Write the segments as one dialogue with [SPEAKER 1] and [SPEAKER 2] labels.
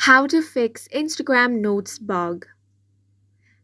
[SPEAKER 1] How to fix Instagram Notes bug.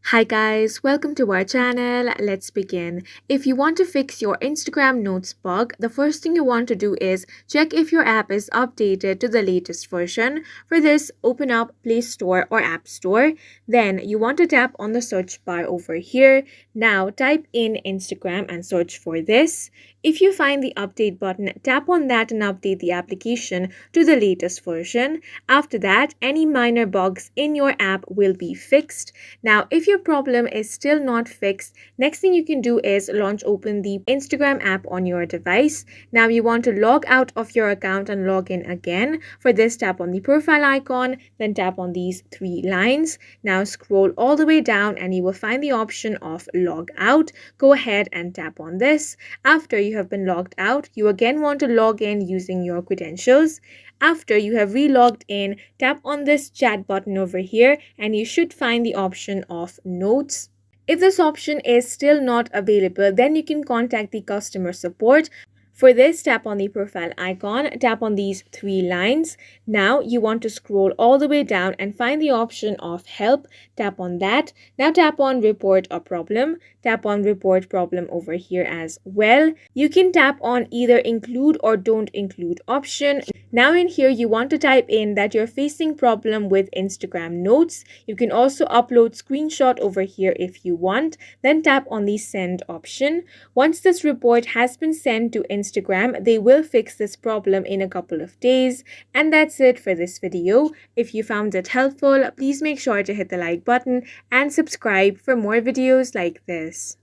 [SPEAKER 1] Hi guys, welcome to our channel. Let's begin. If you want to fix your Instagram Notes bug, the first thing you want to do is check if your app is updated to the latest version. For this, open up Play Store or App Store. Then you want to tap on the search bar over here. Now type in Instagram and search for this. If you find the update button, tap on that and update the application to the latest version. After that, any minor bugs in your app will be fixed. Now, if your problem is still not fixed, next thing you can do is open the Instagram app on your device. Now you want to log out of your account and log in again. For this, tap on the profile icon, then tap on these three lines. Now scroll all the way down and you will find the option of log out. Go ahead and tap on this. After you have been logged out, you again want to log in using your credentials. After you have re-logged in, tap on this chat button over here and you should find the option of notes. If this option is still not available, then you can contact the customer support. For this, tap on the profile icon, tap on these three lines. Now you want to scroll all the way down and find the option of help. Tap on that. Now tap on report a problem. Tap on report problem over here as well. You can tap on either include or don't include option. Now in here, you want to type in that you're facing problem with Instagram Notes. You can also upload screenshot over here if you want. Then tap on the send option. Once this report has been sent to Instagram, they will fix this problem in a couple of days. And that's it for this video. If you found it helpful, please make sure to hit the like button and subscribe for more videos like this.